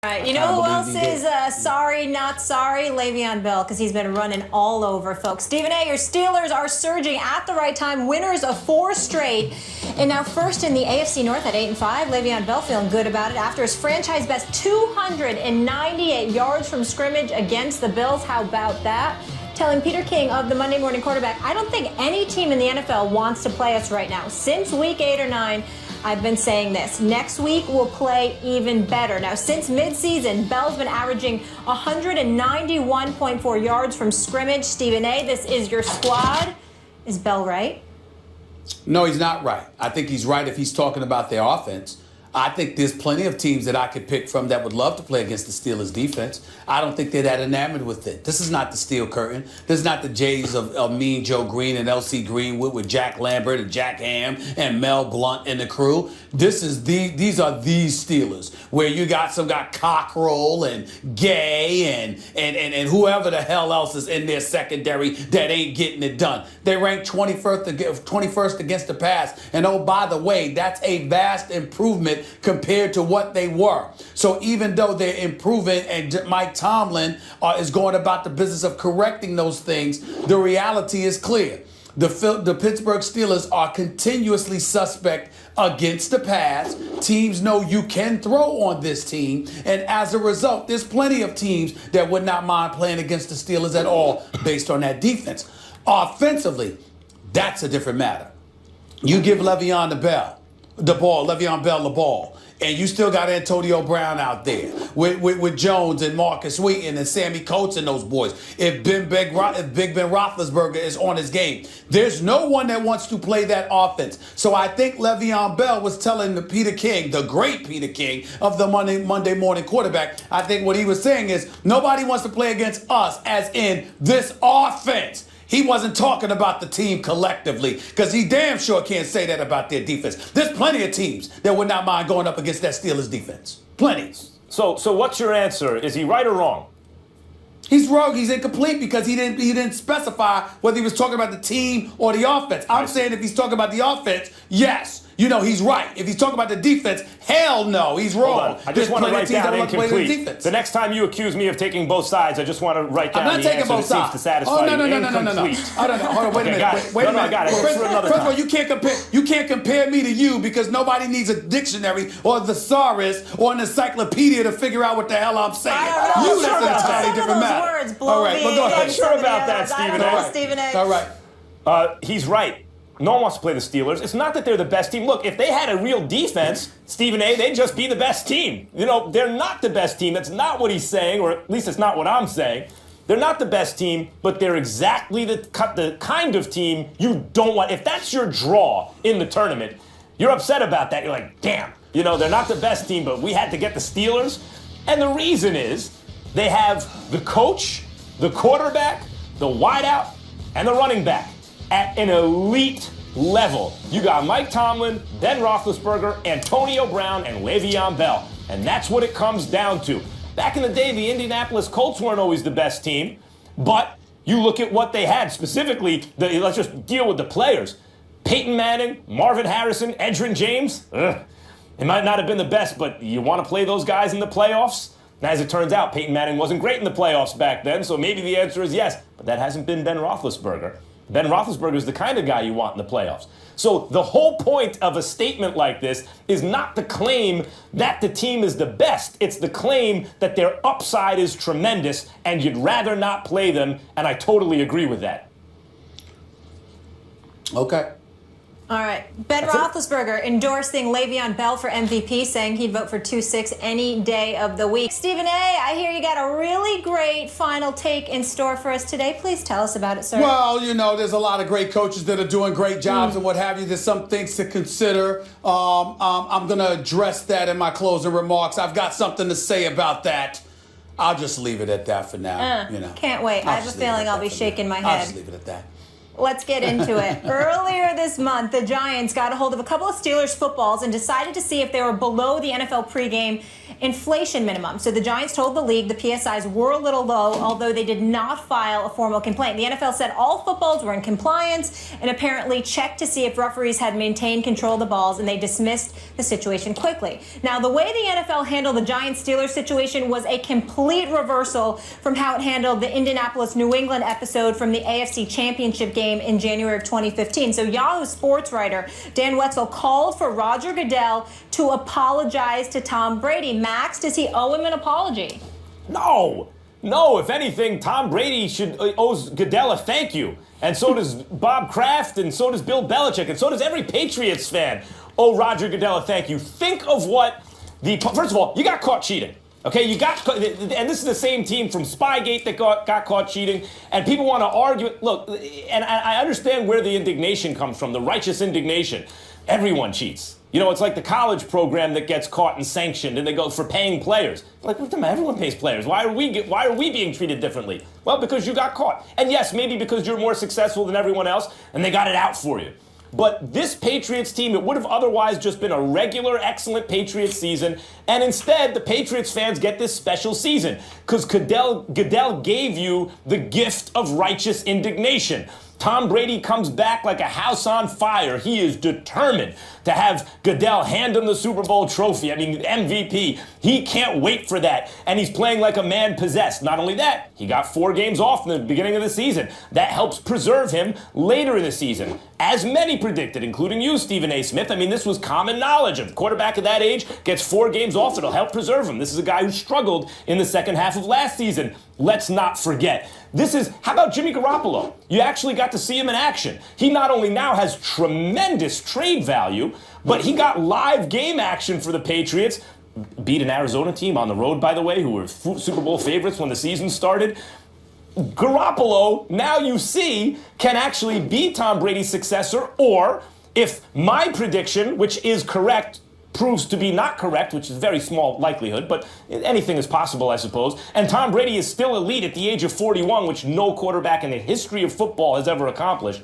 All right, you know who else is sorry, not sorry? Le'Veon Bell, because he's been running all over, folks. Stephen A., your Steelers are surging at the right time, winners of 4 straight, and now first in the AFC North at 8-5. Le'Veon Bell feeling good about it after his franchise best 298 yards from scrimmage against the Bills. How about that? Telling Peter King of the Monday Morning Quarterback, I don't think any team in the NFL wants to play us right now. Since week 8 or 9, I've been saying this. Next week, we'll play even better. Now, since midseason, Bell's been averaging 191.4 yards from scrimmage. Stephen A., this is your squad. Is Bell right? No, he's not right. I think he's right if he's talking about their offense. I think there's plenty of teams that I could pick from that would love to play against the Steelers' defense. I don't think they're that enamored with it. This is not the Steel Curtain. This is not the Jays of Mean Joe Green and L.C. Greenwood with Jack Lambert and Jack Ham and Mel Blount and the crew. These are these Steelers where you got some guy Cockrell and Gay and whoever the hell else is in their secondary that ain't getting it done. They rank 21st against the pass. And oh, by the way, that's a vast improvement compared to what they were. So even though they're improving and Mike Tomlin is going about the business of correcting those things, the reality is clear. The Pittsburgh Steelers are continuously suspect against the pass. Teams know you can throw on this team. And as a result, there's plenty of teams that would not mind playing against the Steelers at all based on that defense. Offensively, that's a different matter. You give Le'Veon Bell the ball, and you still got Antonio Brown out there with Jones and Marcus Wheaton and Sammy Coates and those boys. If Big Ben Roethlisberger is on his game, there's no one that wants to play that offense. So I think Le'Veon Bell was telling the Peter King, the great Peter King of the Monday Morning Quarterback, I think what he was saying is nobody wants to play against us, as in this offense. He wasn't talking about the team collectively, because he damn sure can't say that about their defense. There's plenty of teams that would not mind going up against that Steelers defense. Plenty. So what's your answer? Is he right or wrong? He's wrong. He's incomplete because he didn't specify whether he was talking about the team or the offense. I'm saying if he's talking about the offense, yes. You know, he's right. If he's talking about the defense, hell no, he's wrong. I just want to write down incomplete. The next time you accuse me of taking both sides, I just want to write down the answer that seems to satisfy you. No. Hold on, wait a minute. Wait a minute. I got it. First of all, you can't compare me to you because nobody needs a dictionary or a thesaurus or an encyclopedia to figure out what the hell I'm saying. That's an entirely different matter. Words blow all right, but go ahead. I'm sure about that, Stephen A. All right. He's right. No one wants to play the Steelers. It's not that they're the best team. Look, if they had a real defense, Stephen A., they'd just be the best team. You know, they're not the best team. That's not what he's saying, or at least it's not what I'm saying. They're not the best team, but they're exactly the kind of team you don't want. If that's your draw in the tournament, you're upset about that. You're like, damn, you know, they're not the best team, but we had to get the Steelers. And the reason is they have the coach, the quarterback, the wideout, and the running back at an elite level. You got Mike Tomlin, Ben Roethlisberger, Antonio Brown, and Le'Veon Bell. And that's what it comes down to. Back in the day, the Indianapolis Colts weren't always the best team, but you look at what they had, specifically, let's just deal with the players. Peyton Manning, Marvin Harrison, Edgerrin James. It might not have been the best, but you want to play those guys in the playoffs? As it turns out, Peyton Manning wasn't great in the playoffs back then, so maybe the answer is yes, but that hasn't been Ben Roethlisberger. Ben Roethlisberger is the kind of guy you want in the playoffs. So the whole point of a statement like this is not the claim that the team is the best. It's the claim that their upside is tremendous and you'd rather not play them, and I totally agree with that. Okay. All right. Ben Roethlisberger endorsing Le'Veon Bell for MVP, saying he'd vote for 2-6 any day of the week. Stephen A., I hear you got a really great final take in store for us today. Please tell us about it, sir. Well, you know, there's a lot of great coaches that are doing great jobs and what have you. There's some things to consider. I'm going to address that in my closing remarks. I've got something to say about that. I'll just leave it at that for now. Can't wait. I have a feeling I'll be shaking my head. I'll just leave it at that. Let's get into it. Earlier this month, the Giants got a hold of a couple of Steelers footballs and decided to see if they were below the NFL pregame inflation minimum. So the Giants told the league the PSIs were a little low, although they did not file a formal complaint. The NFL said all footballs were in compliance and apparently checked to see if referees had maintained control of the balls, and they dismissed the situation quickly. Now, the way the NFL handled the Giants-Steelers situation was a complete reversal from how it handled the Indianapolis-New England episode from the AFC Championship game in January of 2015. So Yahoo Sports writer Dan Wetzel called for Roger Goodell to apologize to Tom Brady. Max, does he owe him an apology? No. If anything, Tom Brady owes Goodell a thank you. And so does Bob Kraft, and so does Bill Belichick, and so does every Patriots fan owe Roger Goodell a thank you. Think of what first of all, you got caught cheating. Okay, and this is the same team from Spygate that got caught cheating, and people want to argue. Look, and I understand where the indignation comes from, the righteous indignation. Everyone cheats. You know, it's like the college program that gets caught and sanctioned, and they go for paying players. Like, what's the matter? Everyone pays players. Why are we being treated differently? Well, because you got caught, and yes, maybe because you're more successful than everyone else, and they got it out for you. But this Patriots team, it would have otherwise just been a regular, excellent Patriots season. And instead, the Patriots fans get this special season because Goodell gave you the gift of righteous indignation. Tom Brady comes back like a house on fire. He is determined to have Goodell hand him the Super Bowl trophy. I mean, MVP. He can't wait for that. And he's playing like a man possessed. Not only that, he got 4 games off in the beginning of the season. That helps preserve him later in the season. As many predicted, including you, Stephen A. Smith. I mean, this was common knowledge. If a quarterback at that age gets 4 games off, it'll help preserve him. This is a guy who struggled in the second half of last season. Let's not forget. How about Jimmy Garoppolo? You actually got to see him in action. He not only now has tremendous trade value, but he got live game action for the Patriots. Beat an Arizona team on the road, by the way, who were Super Bowl favorites when the season started. Garoppolo, now you see, can actually be Tom Brady's successor, or if my prediction, which is correct, proves to be not correct, which is a very small likelihood, but anything is possible, I suppose, and Tom Brady is still elite at the age of 41, which no quarterback in the history of football has ever accomplished,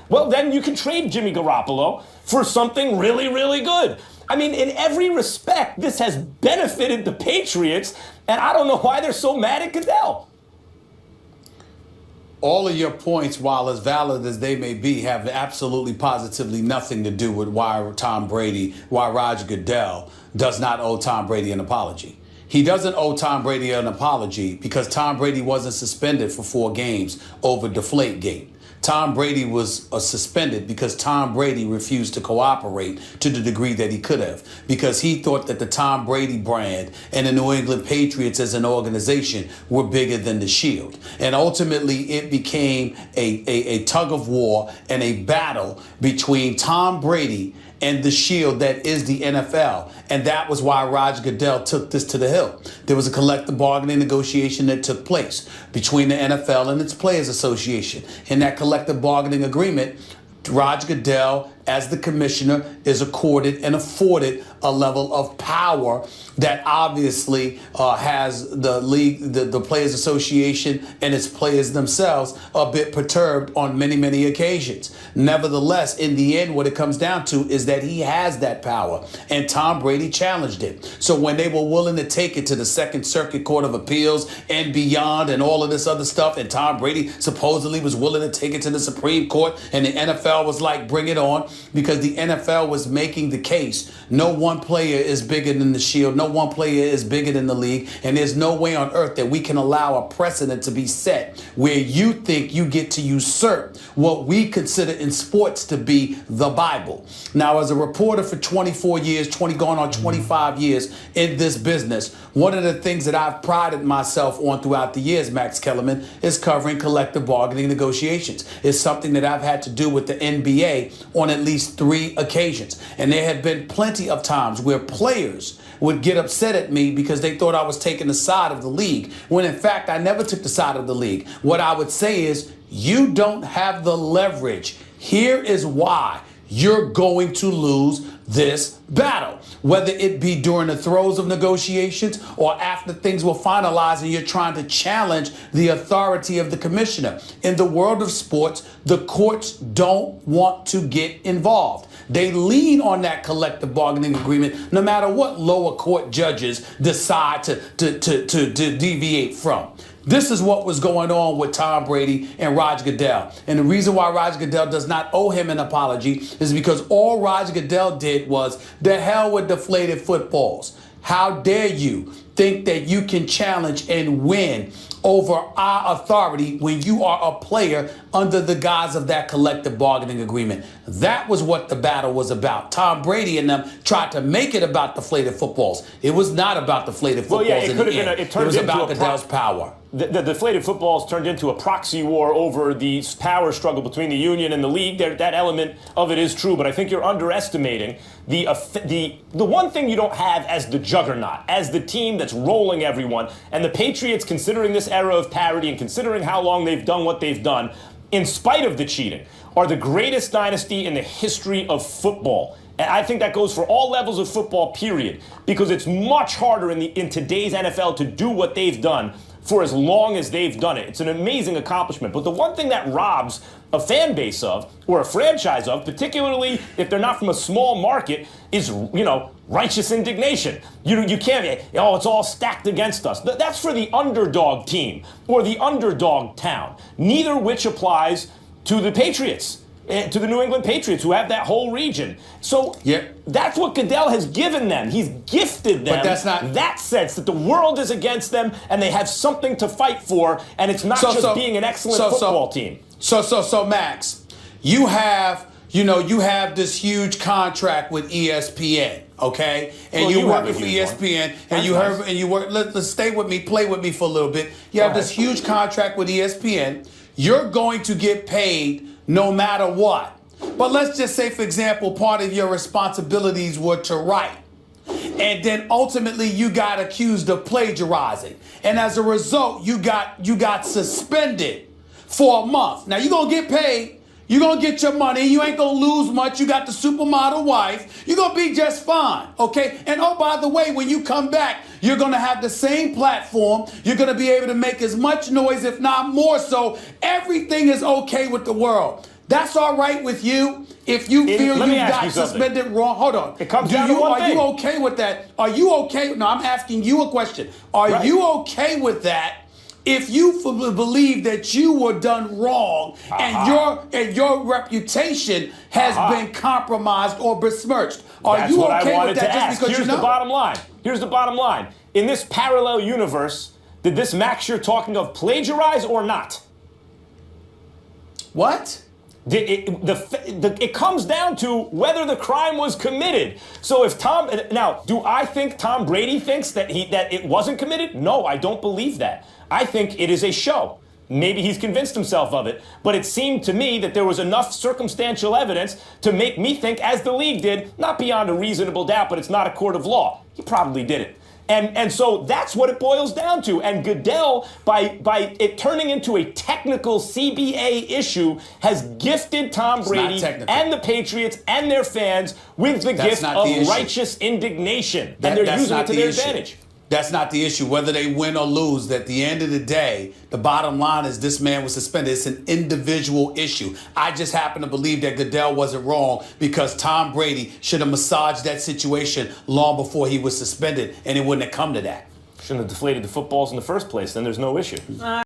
well, then you can trade Jimmy Garoppolo for something really, really good. I mean, in every respect, this has benefited the Patriots, and I don't know why they're so mad at Goodell. All of your points, while as valid as they may be, have absolutely positively nothing to do with why Roger Goodell does not owe Tom Brady an apology. He doesn't owe Tom Brady an apology because Tom Brady wasn't suspended for 4 games over Deflategate. Tom Brady was suspended because Tom Brady refused to cooperate to the degree that he could have, because he thought that the Tom Brady brand and the New England Patriots as an organization were bigger than the Shield. And ultimately, it became a tug of war and a battle between Tom Brady and the Shield that is the NFL. And that was why Roger Goodell took this to the hill. There was a collective bargaining negotiation that took place between the NFL and its Players Association. In that collective bargaining agreement, Roger Goodell, as the commissioner, is accorded and afforded a level of power that obviously has the league, the Players Association and its players themselves a bit perturbed on many, many occasions. Nevertheless, in the end, what it comes down to is that he has that power, and Tom Brady challenged it. So when they were willing to take it to the Second Circuit Court of Appeals and beyond and all of this other stuff, and Tom Brady supposedly was willing to take it to the Supreme Court, and the NFL was like, bring it on, because the NFL was making the case. No one player is bigger than the Shield. No one player is bigger than the league. And there's no way on earth that we can allow a precedent to be set where you think you get to usurp what we consider in sports to be the Bible. Now, as a reporter for 24 years, going on 25 years in this business, one of the things that I've prided myself on throughout the years, Max Kellerman, is covering collective bargaining negotiations. It's something that I've had to do with the NBA on at least 3 occasions. And there have been plenty of times where players would get upset at me because they thought I was taking the side of the league, when in fact I never took the side of the league. What I would say is, you don't have the leverage. Here is why. you're going to lose this battle. Whether it be during the throes of negotiations or after things were finalized and you're trying to challenge the authority of the commissioner. In the world of sports, the courts don't want to get involved. They lean on that collective bargaining agreement no matter what lower court judges decide to deviate from. This is what was going on with Tom Brady and Roger Goodell. And the reason why Roger Goodell does not owe him an apology is because all Roger Goodell did was, the hell with deflated footballs. How dare you think that you can challenge and win over our authority when you are a player under the guise of that collective bargaining agreement. That was what the battle was about. Tom Brady and them tried to make it about deflated footballs. It was not about deflated footballs. Well, yeah, it was about Goodell's power. The deflated footballs turned into a proxy war over the power struggle between the union and the league. That element of it is true, but I think you're underestimating the one thing you don't have as the juggernaut, as the team that's rolling everyone. And the Patriots, considering this era of parity and considering how long they've done what they've done, in spite of the cheating, are the greatest dynasty in the history of football. And I think that goes for all levels of football, period, because it's much harder in today's NFL to do what they've done for as long as they've done it. It's an amazing accomplishment. But the one thing that robs a fan base of, or a franchise of, particularly if they're not from a small market, is, righteous indignation. You can't, it's all stacked against us. That's for the underdog team or the underdog town, neither which applies to the Patriots. To the New England Patriots, who have that whole region. So that's what Goodell has given them. He's gifted them. But that's not that sense that the world is against them and they have something to fight for, and it's not just being an excellent football team. So Max, you have this huge contract with ESPN, okay? And you're working for ESPN, and you work. Let's stay with me, play with me for a little bit. You have this huge contract with ESPN. You're going to get paid no matter what. But let's just say, for example, part of your responsibilities were to write. And then ultimately you got accused of plagiarizing. And as a result, you got suspended for a month. Now you're gonna get paid. You're gonna get your money. You ain't gonna lose much. You got the supermodel wife. You're gonna be just fine, okay? And oh, by the way, when you come back, you're gonna have the same platform. You're gonna be able to make as much noise, if not more so. Everything is okay with the world. That's all right with you? If you feel you got suspended wrong, hold on. It comes down to one thing. Are you okay with that? Are you okay? No, I'm asking you a question. Are you okay with that? If you believe that you were done wrong and your reputation has been compromised or besmirched, are you okay with that? Just because Here's the bottom line. Here's the bottom line. In this parallel universe, did this Max you're talking of plagiarize or not? What? It comes down to whether the crime was committed. So if do I think Tom Brady thinks that it wasn't committed? No, I don't believe that. I think it is a show. Maybe he's convinced himself of it, but it seemed to me that there was enough circumstantial evidence to make me think, as the league did, not beyond a reasonable doubt, but it's not a court of law. He probably did it. And so that's what it boils down to. And Goodell, by it turning into a technical CBA issue, has gifted Tom Brady and the Patriots and their fans with the gift of righteous indignation. And they're using it to their advantage. That's not the issue, whether they win or lose. At the end of the day, the bottom line is this man was suspended. It's an individual issue. I just happen to believe that Goodell wasn't wrong because Tom Brady should have massaged that situation long before he was suspended, and it wouldn't have come to that. Shouldn't have deflated the footballs in the first place. Then there's no issue.